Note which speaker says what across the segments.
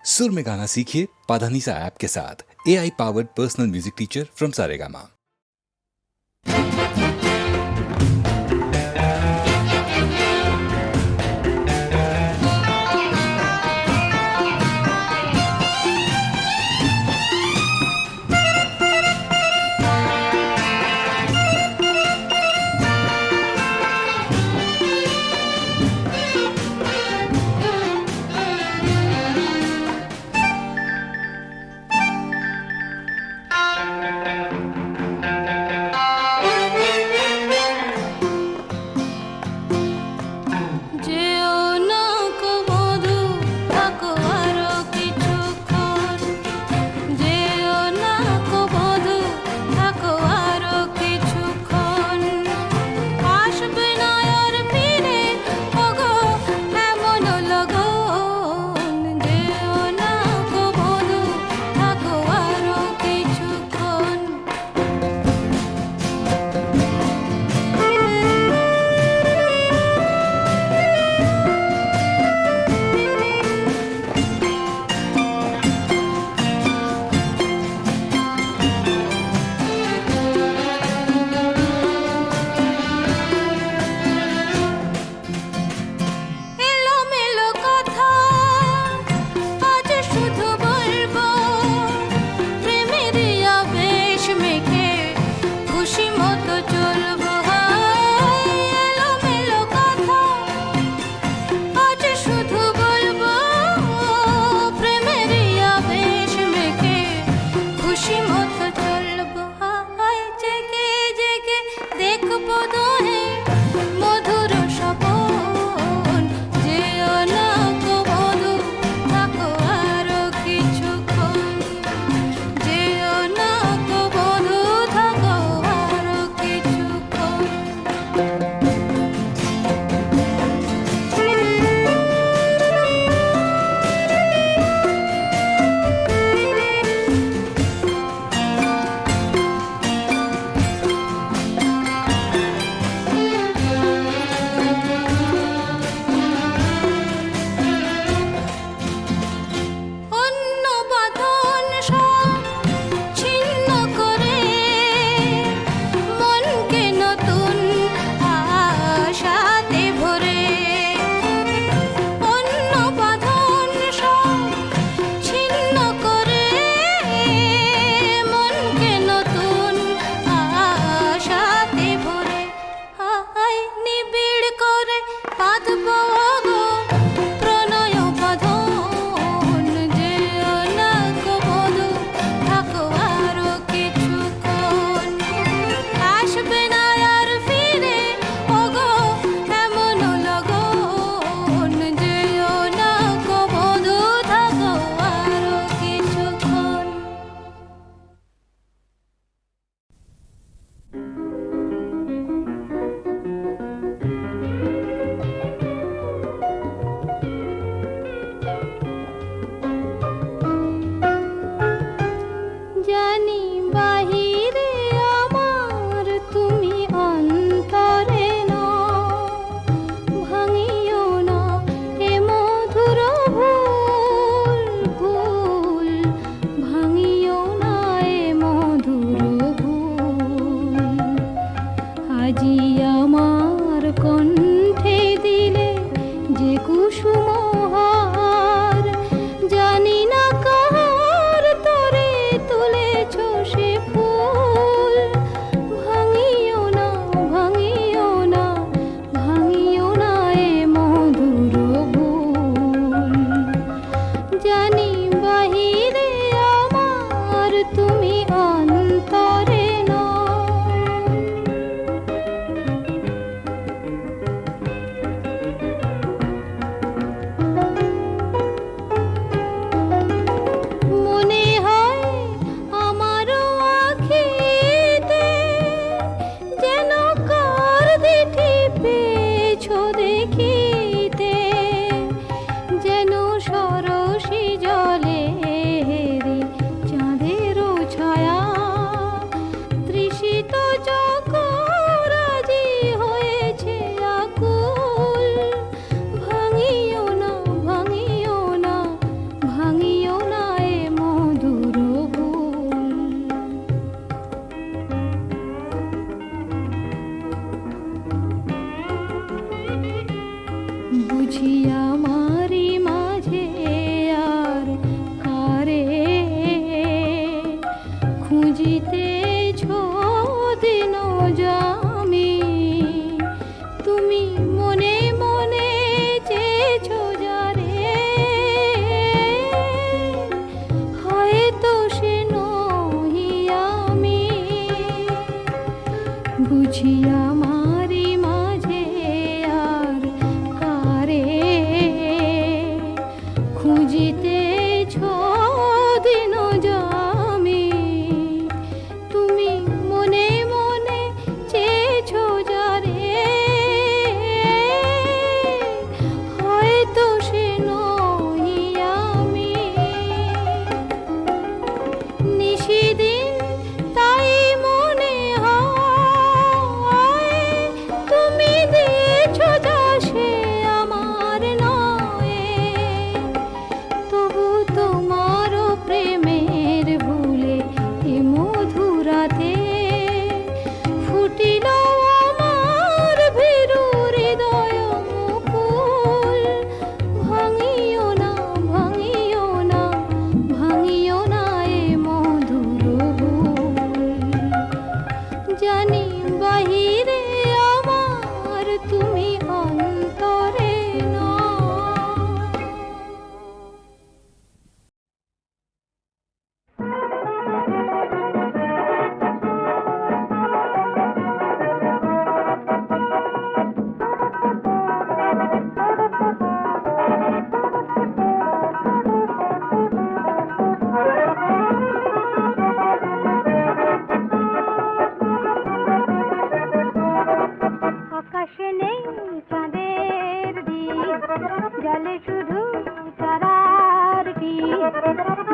Speaker 1: सुर में गाना सीखिए पाधानीसा ऐप के साथ। AI powered personal music teacher from Saregama.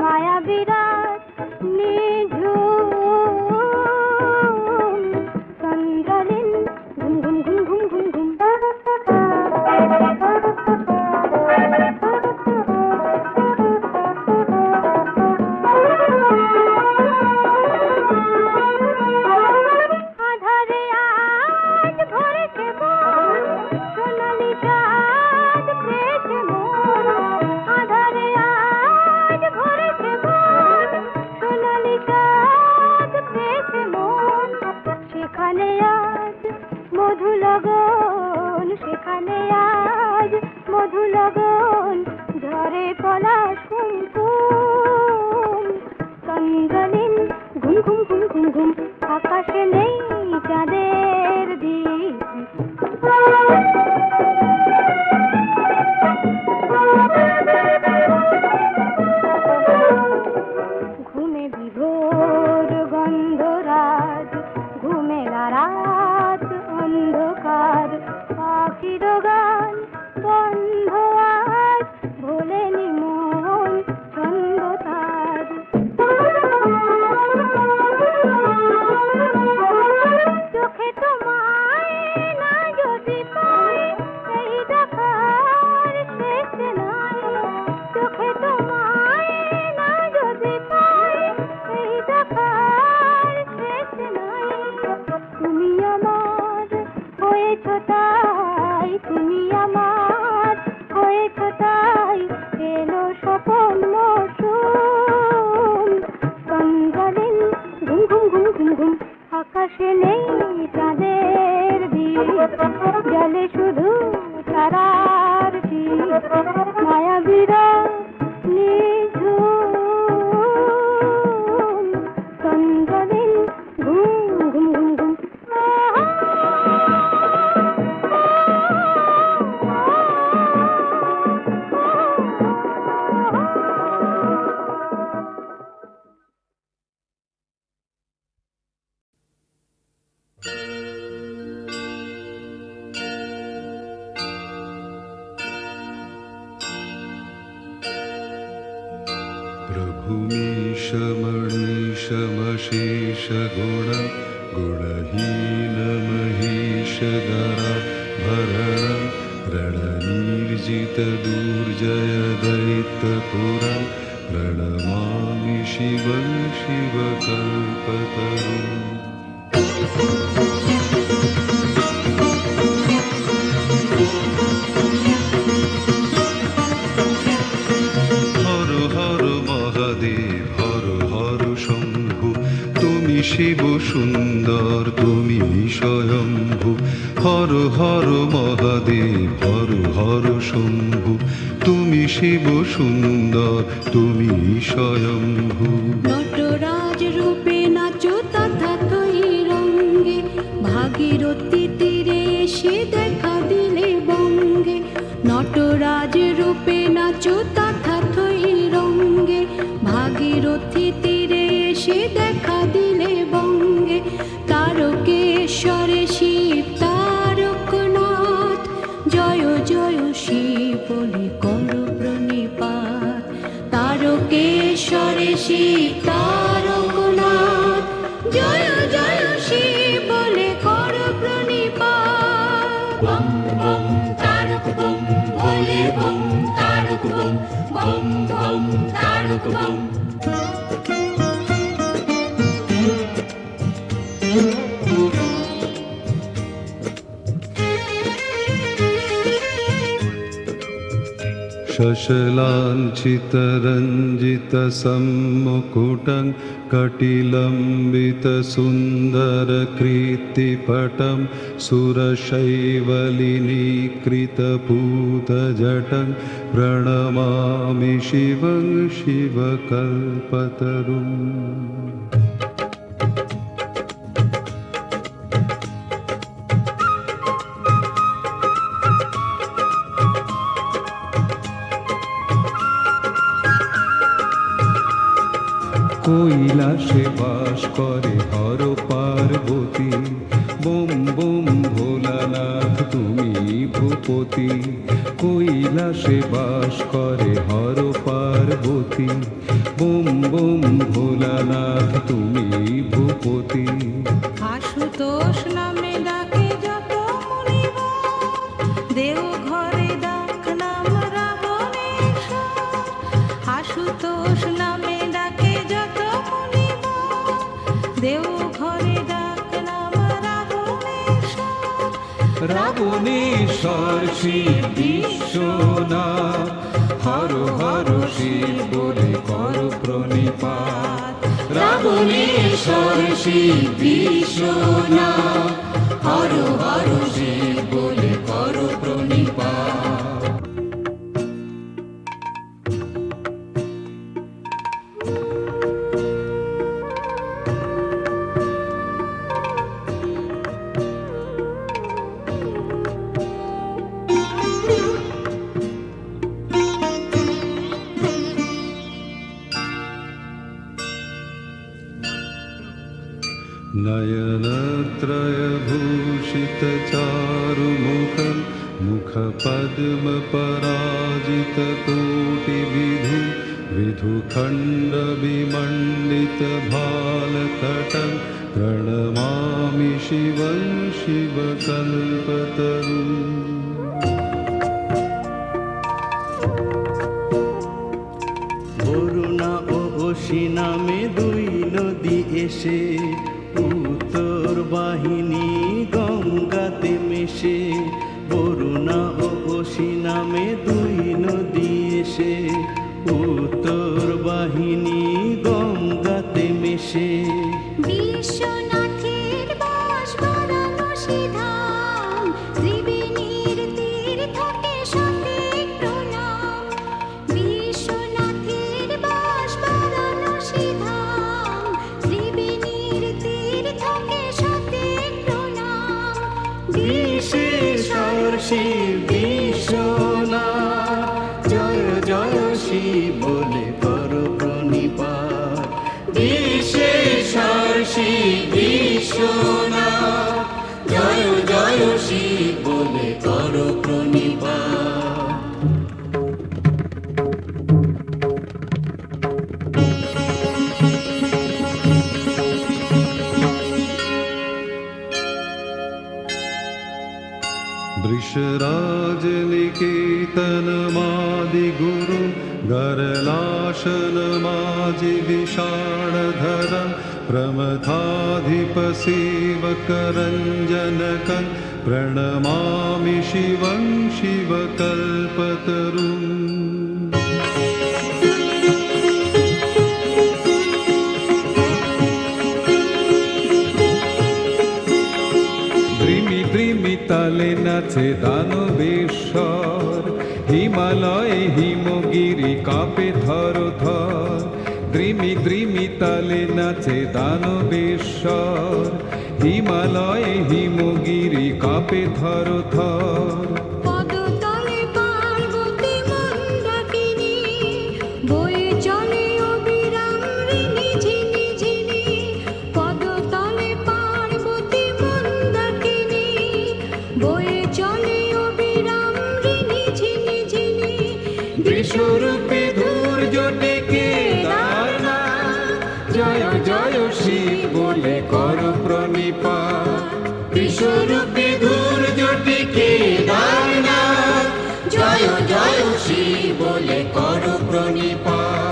Speaker 2: মায়া বিরাট নিঝুম চন্দ্রলীন ঘুম ঘুম ঘুম ঘুম ঘুম ঘুম আধারে আজ ভরেছে মন সোনালি চাঁদ পেয়েছে মন আধারে আজ ভরেছে মন সোনালি চাঁদ পেয়েছে মন সেখানে আজ মধু লগন সেখানে আজ মধু লগন ঝরে পলাশ কুমকুম চন্দ্রলীন ঘুম ঘুম ঘুম ঘুম ঘুম আকাশে নেই চাঁদের দিক ঘুমে বিভোর গন্ধরাজ ঘুমে রাত অন্ধকার পাখির গান বন্ধ আজ ভোলেনি মন ছন্দ তার চোখে তোমায় না যদি পাই এই দেখার শেষ নাই চোখে তোমায় না যদি পাই এই দেখার শেষ নাই তুমি আমার হয়েছ তাই তুমি আমার হয়েছ তাই এলো স্বপন মৌসুম চন্দ্রলীন ঘুম ঘুম ঘুম ঘুম ঘুম আকাশে নেই চাঁদের দিক জলে শুধু তারার টিপ মায়া বিরাট নিঝুম চন্দ্রলীন ঘুম ঘুম ঘুম ঘুম
Speaker 3: प्रभुमीशमणीशमशेष गुण गुणहीनमहीशधरा भरणं रणनिर्जित दुर्जय दैत्यपुरं प्रणमामि शिवं शिवकल्पतरुम् শিব সুন্দর তুমি স্বয়ম্ভু হর হর মহাদেব হর হর শম্ভু তুমি শিব সুন্দর তুমি স্বয়ম্ভু
Speaker 4: নটরাজ রূপে নাচো তথা তৈ রঙ্গে ভাগীরথী তীরে এসে দেখা দিলে বঙ্গে নটরাজ রূপে নাচো তথা তৈ রঙ্গে ভাগীরথী তীরে এসে দেখা দিলে বঙ্গে তারকেশ্বরে শিব তারকনাথ জয় জয় শিব বলে কর প্রণিপাত তারকেশ্বরে শিব তারকনাথ জয় জয় শিব বলে কর প্রণিপাত বম বম তারক বম ভোলে bomb Tarak bomb bomb bomb Tarak bomb
Speaker 3: शशलाञ्छितरञ्जितसम्मुकुटं कटिलम्बितसुन्दरकीर्तिपटं सुरशैवलिनीकृतपूतजटं प्रणमामि शिवं शिवकल्पतरुम् কৈলাসে বাস করে হর পার্বতী বোম বোম ভোলানাথ তুমি ভূপতি কৈলাসে বাস করে হর পার্বতী পার্বতী, বোম বোম ভোলানাথ তুমি ভূপতি।
Speaker 4: আশুতোষ নামে ডাকে যত মুনিবর, দেও ঘরে ডাক নাম রাবণেশ্বর। আশুতোষ নামে ডাকে যত মুনিবর, দেও ঘরে ডাক নাম রাবণেশ্বর।
Speaker 3: রাবণেশ্বর শিব বিশ্বনাথ, হর হর শিব বলে কর প্রণিপাত।
Speaker 4: রাবণেশ্বর শিব বিশ্বনাথ, হর হর শিব বলে কর প্রণিপাত।
Speaker 3: नयनत्रयभूषितचारुमुखं, मुखपद्मपराजितकोटिविधुं, विधुखण्डविमण्डितभालतटं प्रणमामि शिवं शिवकल्पतरुम्।
Speaker 5: বরুণা ও অসি নামে দুই নদী এসে, উত্তর বাহিনী গঙ্গাতে মেশে। বরুণা ও অসি নামে দুই নদী এসে, উত্তর বাহিনী গঙ্গাতে মেশে।
Speaker 2: বিশ্বনাথের বাস বারাণসী ধাম, ত্রিবেণীর তীর্থকে সঠিক প্রণাম। বিশ্বনাথের বাস বারাণসী ধাম, ত্রিবেণীর তীর্থকে সঠিক প্রণাম।
Speaker 5: বিশেষর শিব বিশ্বনাথ, জয় জয় শিব বলে কর প্রণিপাত। বিশেষর শিব বিশ্বনাথ, জয় জয় শিব বলে কর প্রণিপাত।
Speaker 3: वृषराजनिकेतनमादिगुरुं, गरलाशनमाजिविषाणधरं, प्रमथाधिपसेवकरञ्जनकं प्रणमामि शिवं शिवकल्पतरुम्। দ্রিমি দ্রিমি তালে নাচে দানবেশ্বর, হিমালয়ে হিমগিরি কাঁপে থর থর। দ্রিমি দ্রিমি তালে নাচে দানবেশ্বর, হিমালয়ে হিমগিরি কাঁপে থর থর।
Speaker 4: পদতলে পার্বতী মন্দাকিনী, বয়ে চলে অবিরাম ঋণী ঝিনি ঝিনি। পদতলে পার্বতী মন্দাকিনী, বয়ে চলে অবিরাম ঋণী ঝিনি ঝিনি।
Speaker 3: বিশ্বরূপে ধূর্য ডেকে দারনাথ, জয় জয় শিব বলে কর প্রণিপাত।
Speaker 5: বিশ্বরূপে ধূর্য ডেকে দারনাথ, জয় জয় শিব বলে কর প্রণিপাত।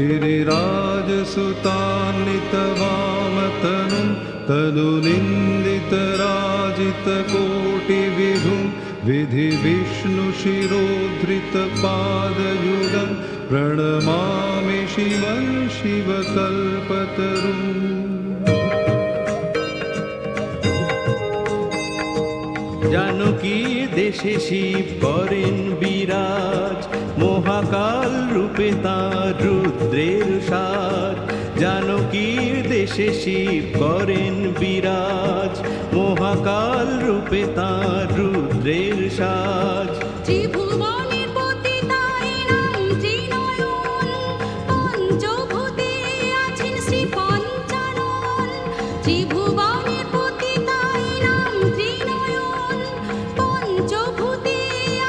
Speaker 3: गिरिराजसुतान्वितवामतनुं, तनुनिन्दितराजितकोटिविधुं, विधिविष्णुशिरोधृतपादयुगं प्रणमामि शिवं शिवकल्पतरुम्।
Speaker 5: জানকী দেশে শিব করেন বিরাজ, মহাকাল রূপে তাঁর রুদ্রের সাজ। জানকীর দেশে শিব করেন বিরাজ, বিরাজ, মহাকাল রূপে তার রুদ্রের সাজ।
Speaker 4: ত্রিভুবনের পতি তাই নাম ত্রিনয়ন, পঞ্চভূতে আছেন শ্রী পঞ্চানন। ত্রিভুবনের পতি তাই নাম ত্রিনয়ন, পঞ্চভূতে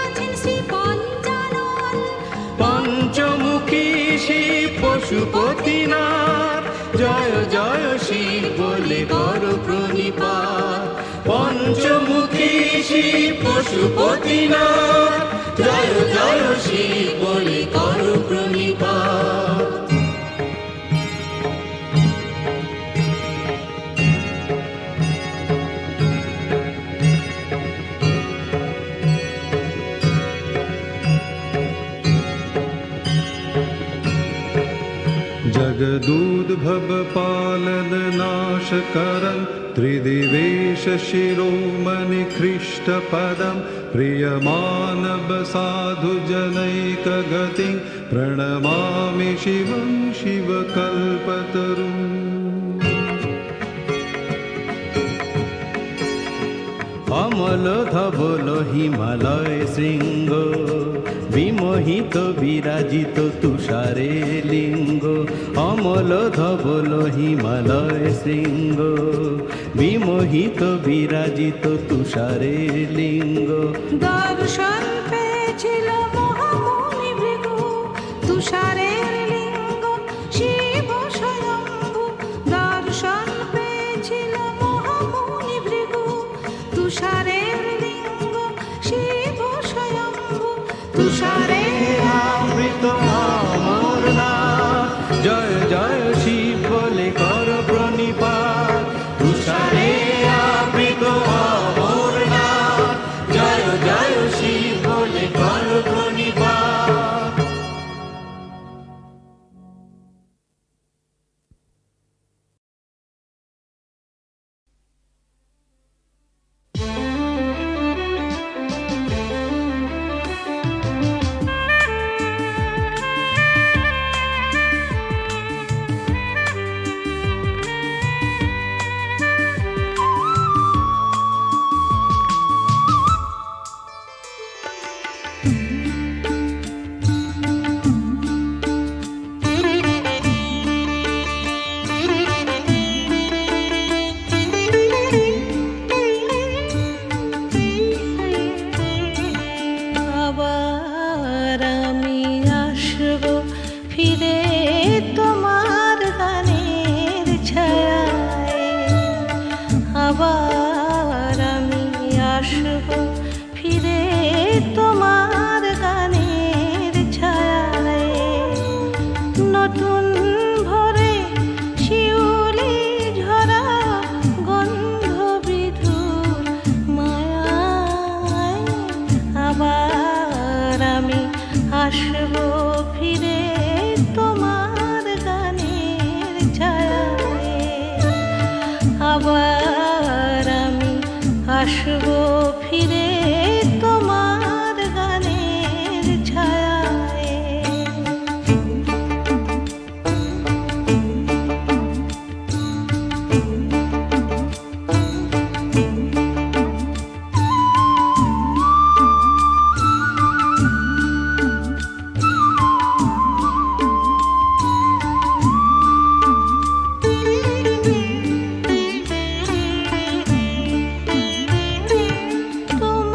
Speaker 4: আছেন শ্রী পঞ্চানন।
Speaker 5: পঞ্চমুখী শিব পশুপতিনাথ, জয় জয় শিব বলে কর প্রণিপাত। পঞ্চমুখী শিব পশুপতিনাথ, জয় জয় শিব বলে কর প্রণিপাত।
Speaker 3: जगदूद्भव पालन नाश करं त्रिदिवेश शिरोमणि ख्रीष्ट पदं प्रियमानव साधु जनैक गतिं प्रणमामि शिवं शिवकल्पतरुम्।
Speaker 5: অমল ধবল হিমালয় শৃঙ্গ, বিমোহিত বিরাজিত তুষারে লিঙ্গ। অমল ধবল হিমালয় শৃঙ্গ, বিমোহিত বিরাজিত তুষারে লিঙ্গ।
Speaker 4: দর্শন পেয়েছিল মহামুনি ভৃগু, তুষারের লিঙ্গ শিব স্বয়ম্ভু। দর্শন পেয়েছিল মহামুনি ভৃগু, তুষারের লিঙ্গ শিব স্বয়ম্ভু।
Speaker 5: তুষারে আবৃত অমরনাথ, জয় জয় শিব বলে কর প্রণিপাত। তুষারে আবৃত অমরনাথ, জয় জয় শিব বলে কর প্রণিপাত।
Speaker 6: আবার আমি আসব ফিরে তোমার গানের ছায়ায়। আবার আমি আসব ফিরে তোমার গানের ছায়ায়। নতুন ভরে শিউলি ঝরা গন্ধ বিধুর মায়ায়। আবার আমি আসব ফিরে তোমার গানের ছায়ায়। আবার আমি আসব ফিরে তোমার গানের ছায়ায়। তুমি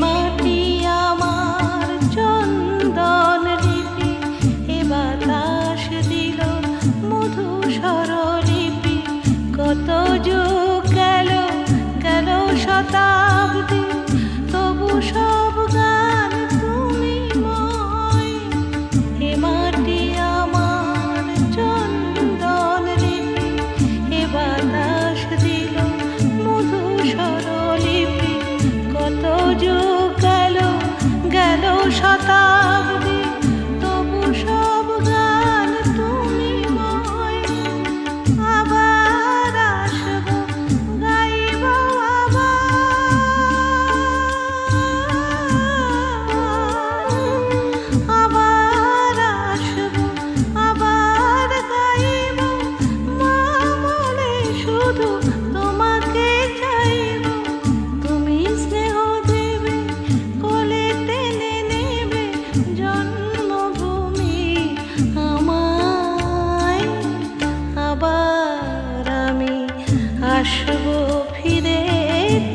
Speaker 6: মাটি আমার চন্দন লিপি, এ বাতাস দিল মধু স্বরলিপি। কত যুগ গেল গেল শতাব্দী, তবু সব গান তুমি ময়। এ মাটি আমার চন্দন লিপি, এ বাতাস দিল মধু স্বরলিপি। কত যুগ গেল গেল শতাব্দী, তবু সব গান তুমি ময়। আবার আসবো গাইব আবার আসবো আবার গাইব। মা বলে শুধু তোমাকে চাইব, তুমি স্নেহ দেবে কোলে টেনে নেবে জন্মভূমি আমায়। আবার আমি আসবো ফিরে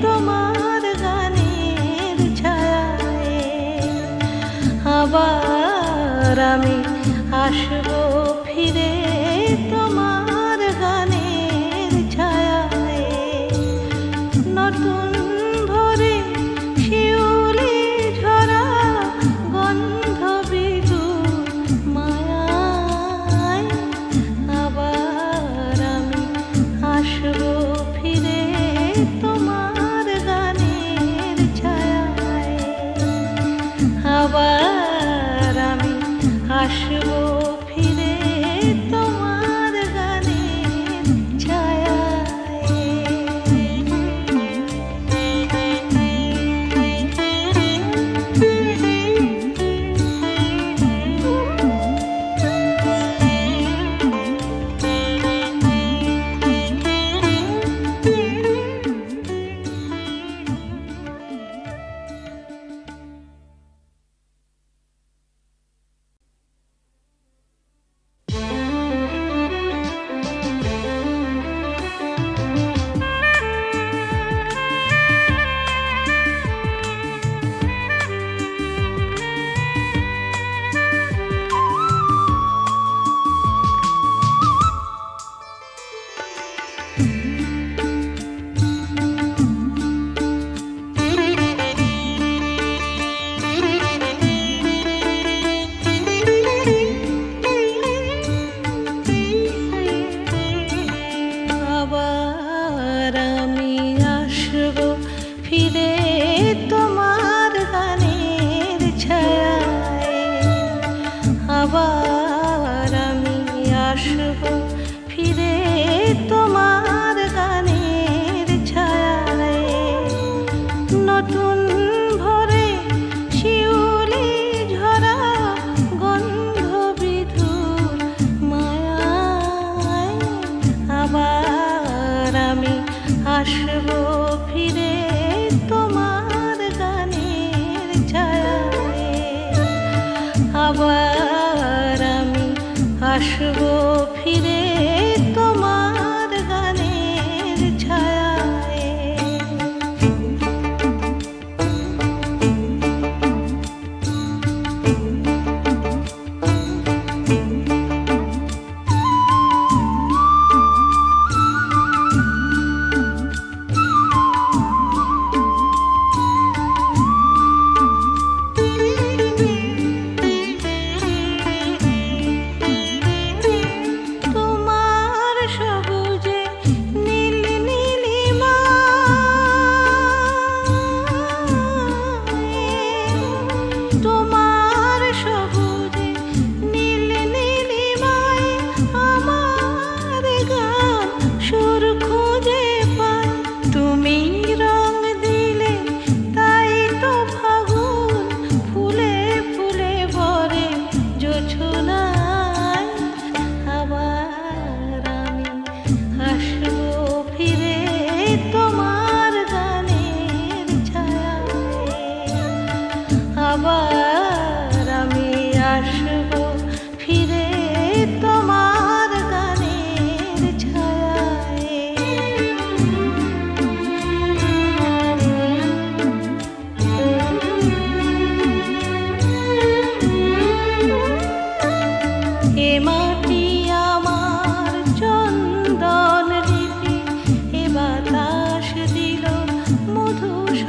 Speaker 6: তোমার গানের ছায়ায়। আবার আমি আসবো ফিরে তোমার গানের ছায়ায়। নতুন ভোরে শিউলি ঝরা গন্ধ বিদুর মায়ায়। আবার আমি আসবো ফিরে তোমার গানের ছায়ায়। আবার আমি আসবো ফিরে তোমার গানের আবার আমি আসবো ফিরে তোমার গানের ছায়ায়। আবার আমি আসবো ফিরে তোমার গানের ছায়ায়। নতুন ভোরে শিউলি ঝরা গন্ধ বিধুর মায়ায়। আবার আমি আসবো ফিরে তোমার গানের ছায়ায়। আবার আমি আসবো ফিরে তোমার গানের ছায়ায়।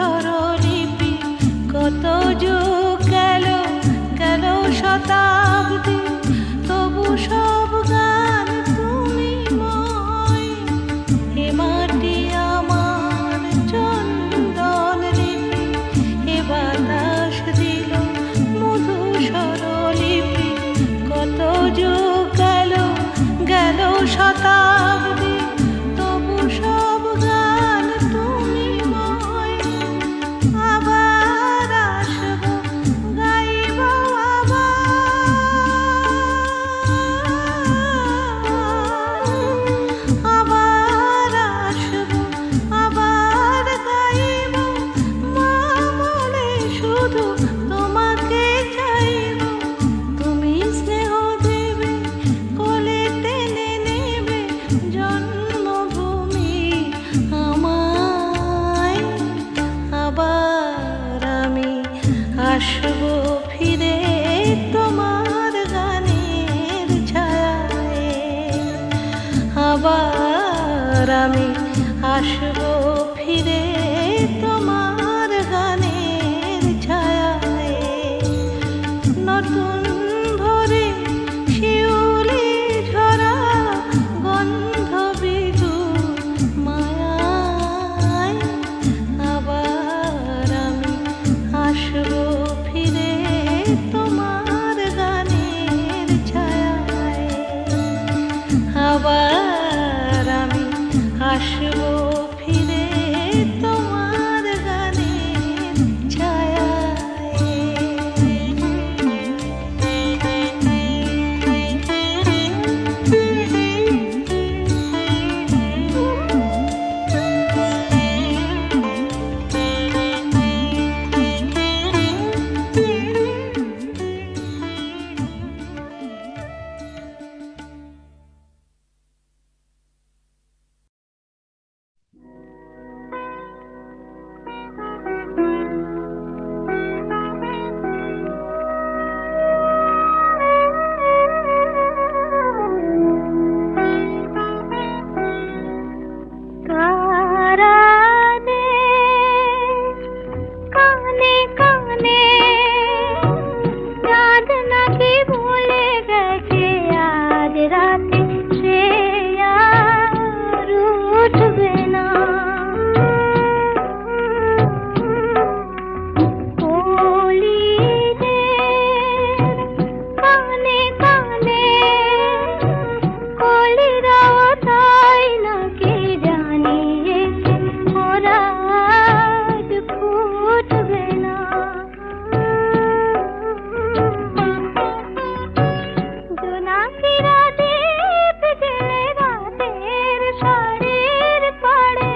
Speaker 6: স্বরলিপি কত যুগ গেল গেল শতাব্দী তবু সব গান তুমি ময় এ মাটি আমার চন্দন লিপি এ বাতাস দিল মধু স্বরলিপি কত যুগ গেল গেল শতাব্দী তবু সব গান তুমি ময় আবার আসবো গাইব আবার আসবো আবার গাইব মা বলে শুধু তোমাকে চাইব তুমি স্নেহ দেবে কোলে টেনে নেবে জন্মভূমি আমায় আবার আমি আসবো ফিরে তোমার গানের ছায়ায় আবার আমি আসবো ফিরে তোমার গানের ছায়ায় নতুন ভোরে শিউলি ঝরা গন্ধ বিধুর মায়ায় আবার আমি আসবো ফিরে তোমার গানের ছায়ায় আবার আমি আসবো ফিরে তোমার গানের
Speaker 2: কারানে কানে কানে চাঁদ নাকি ভুলে গেছে আজ রাতে সে আর উঠবে না কলিদের কানে কানে কলিরাও তাই নাকি জানিয়েছে ওরা আজ ফুটবে না জোনাকিরা দীপ জেলে রাতের শাড়ির পাড়ে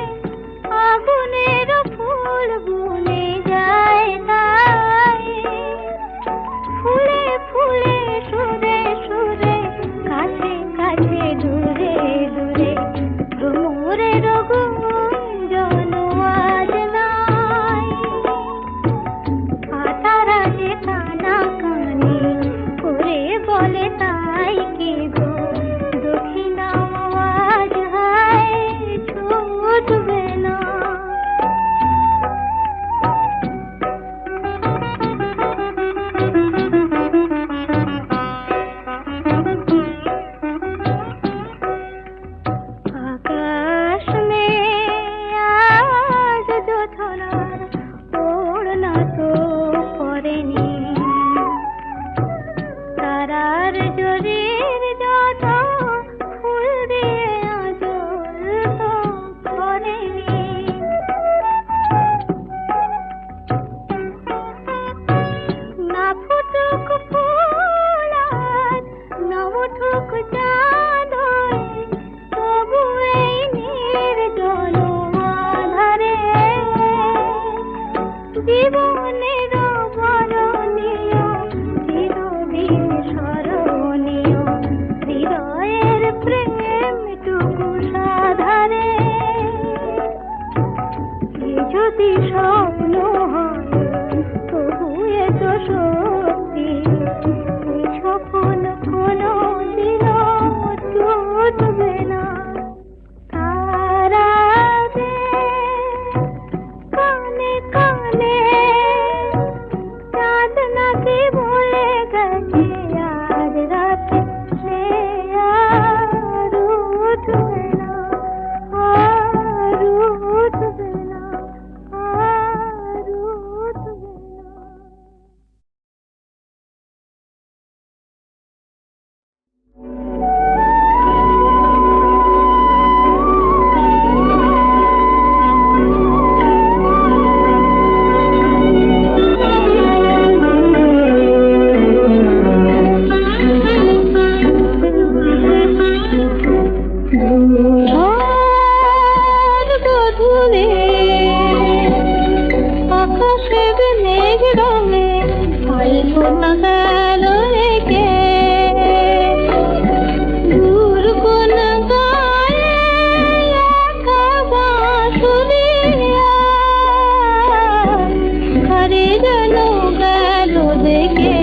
Speaker 2: আগুনের ফুল বুনে যায় তাই ফুলে ফুলে সুরে সুরে কাছে কাছে দূরে দূরে ভ্রমরের গুঞ্জন আজ নাই পাতারা যে কানা কানি করে বলে তাই কি গো দক্ষিণা আওয়াজ হায় ছুটবে না আকাশ মে আজ জোছনার ওড়না তো পরেনি তারার জরির যত ফুল দিয়ে আঁচল তো করেনি না ফুটুক ফুল আজ না উঠুক চাঁদ তবু এই নির্জন আধারে জীবনের বরণীয় চিরদিন স্মরণীয় হৃদয়ের প্রেমটুকু সাধারে এ যদি স্বপ্ন হয় তবু এত সত্যি এই স্বপ্ন কোনো দিন টুটবে না তারাদের কানে কানে মেঘ রঙে আলপনা গেল রেখে দূর কোন গায়ে একা বাঁশুরিয়া ঘরে যেন গেল দেখে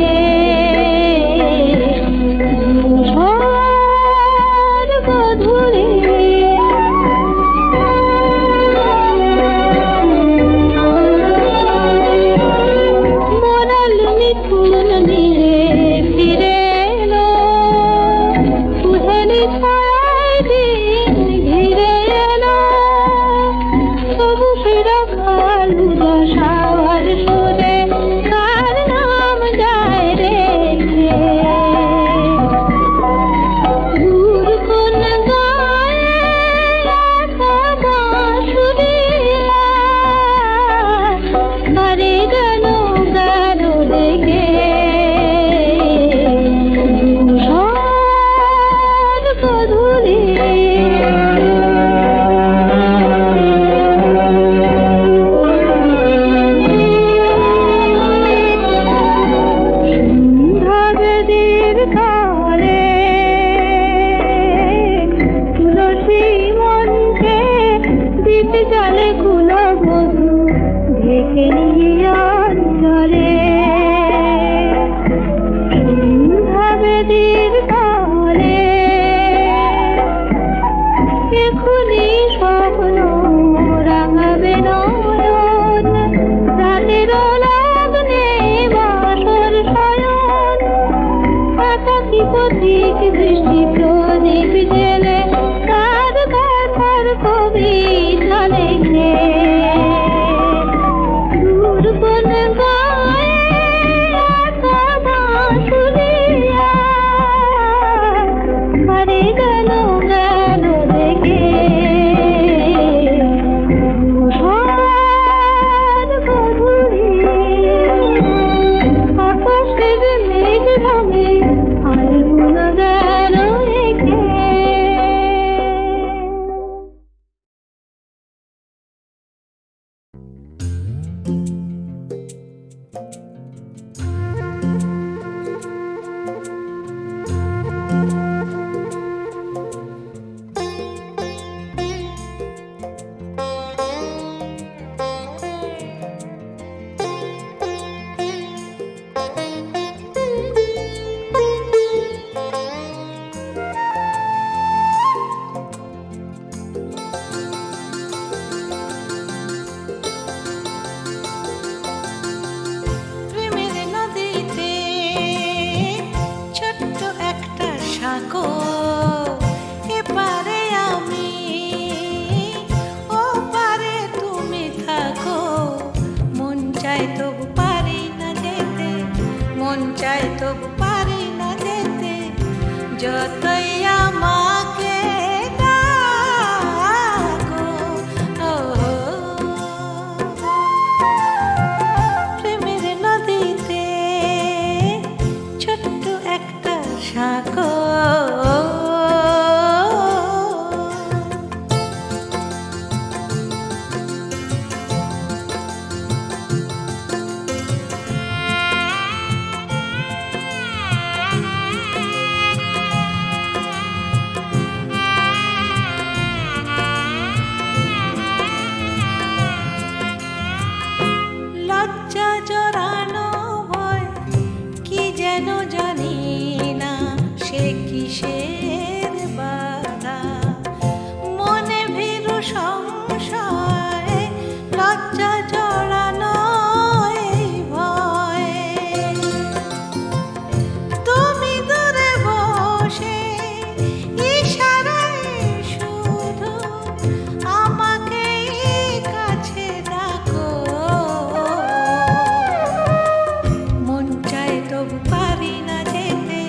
Speaker 4: মন চায় তবু পারি না যেতে,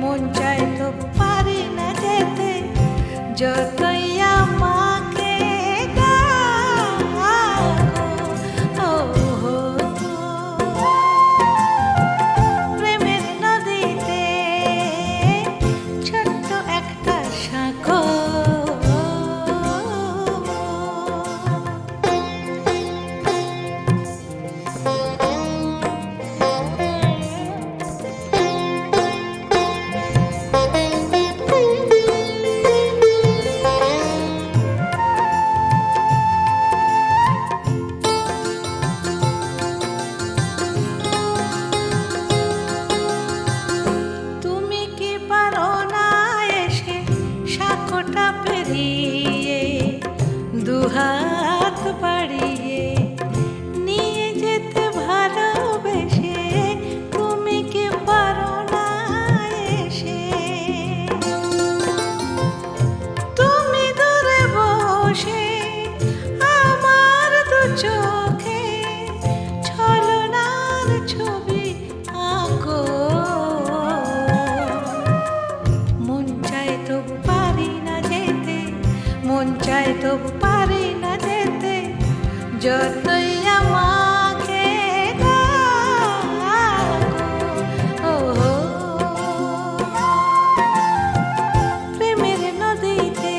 Speaker 4: মন চায় তবু পারি
Speaker 6: ছবি আঁকো, মন চায় তবু পারি না যেতে, মন চায় তবু পারি না যেতে, যতই আমাকে ডাকো। ও প্রেমের নদীতে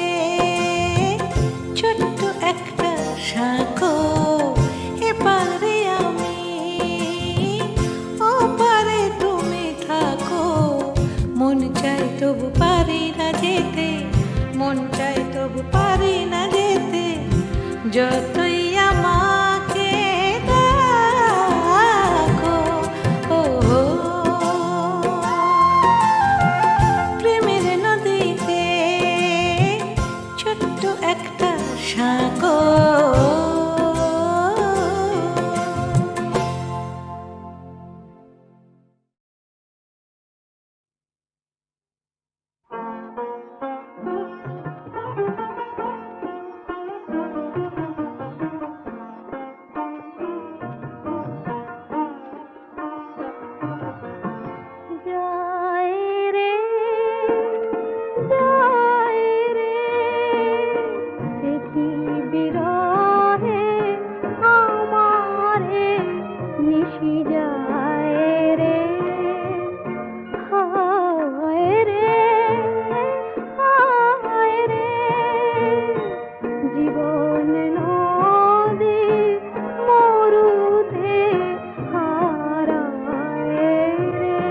Speaker 6: ছোট্ট একটা সাঁকো, এপারে আমি ওপারে তুমি থাকো, মন চাই তবু পারি না যেতে, মন চাই তবু পারি না যেতে, যতই আমাকে ডাকো। ও প্রেমের নদীতে ছোট্ট একটা সাঁকো।
Speaker 2: যায় রে যায় রে দেখি বিরহে আমারে নিশি যায় রে হায় রে হায় রে জীবন নদী মরুতে হারায় রে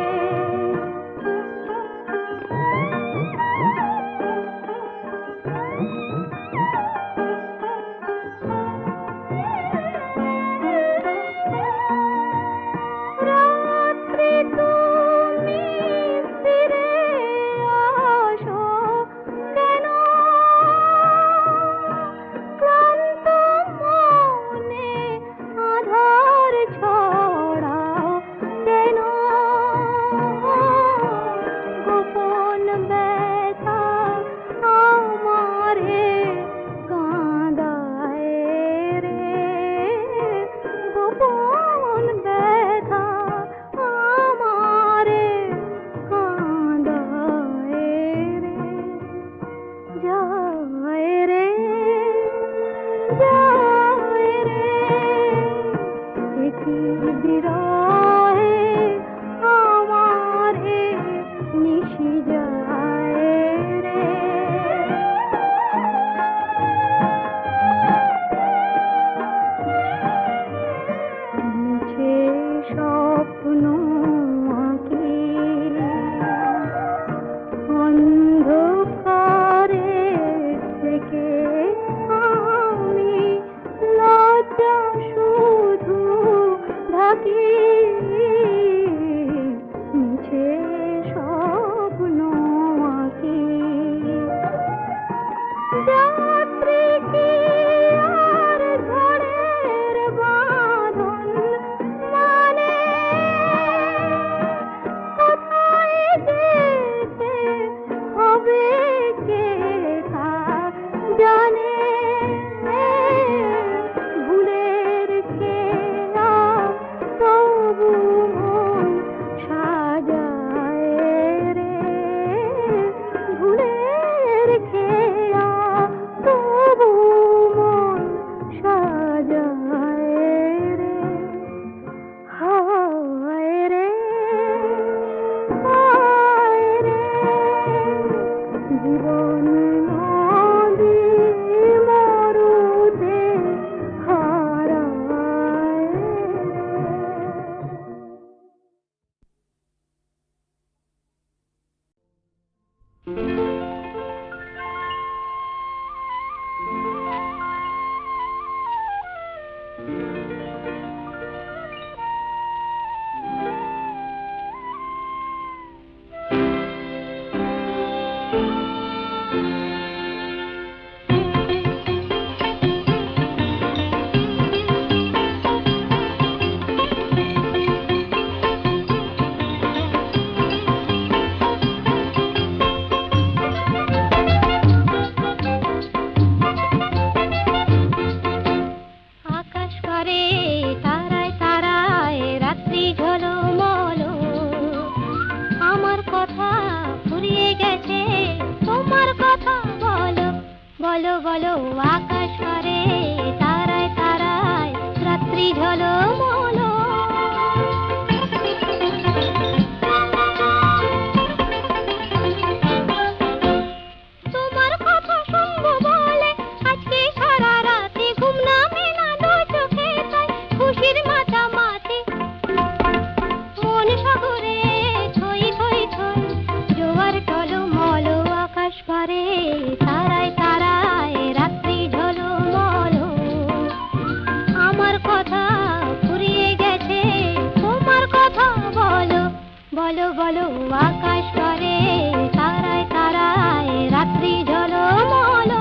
Speaker 2: রাত্রি তুমি ফিরে আসো কেন ক্লান্ত মনে আধার ছড়াও কেন গোপন ব্যথা আমারে কাঁদায় রে গোপন ব্যথা আমারে কাঁদায় রে যায় রে যায় রে দেখি বিরহে আমারে নিশি যায় রে মিছে স্বপ্ন আঁকি অন্ধকারে থেকে আমি লজ্জা শুধু ঢাকি মিছে স্বপ্ন আঁকি যাত্রী কি আর ঝড়ের বাঁধন মানে বলো আকাশ করে তারায় তারায় রাত্রি ঝলমলো। তোমার কথা শুনবো বলে আজকে সারা রাতে ঘুম নামে না দু চোখে, তাই খুশির মাতামাতি মন সাগরে ছই ছই ছই জোয়ার টলমল। আকাশ পারে তারায় তারায় রাত্রি ঝলমল। আমার কথা ফুরিয়ে গেছে তোমার কথা বলো, বলো বলো আকাশ পারে তারায় তারায় রাত্রি ঝলমল।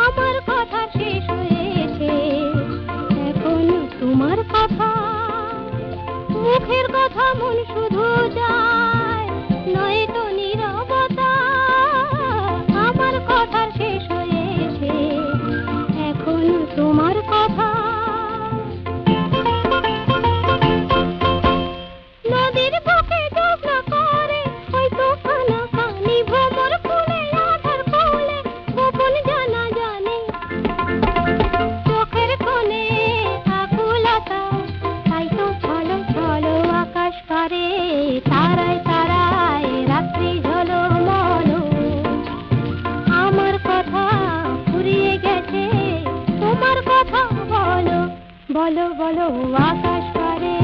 Speaker 2: আমার কথা শেষ হয়েছে এখন তোমার কথা, মুখের কথা মন শুধু যায় নয়তো নীরবতা। আমার কথা শেষ হয়েছে এখন তোমার কথা। নদীর বুকে জ্যোৎস্না করে হয়তো খানা কানি ভ্রমর ফুলে আধার কোলে গোপন জানা জানে। চোখের কোণে আকুলতা তাই তো ছলো ছলো। আকাশ পারে তারায় তারায় রাত্রি ঝলমল। আমার কথা ফুরিয়ে গেছে তোমার কথা বলো, বলো বলো আকাশ পারে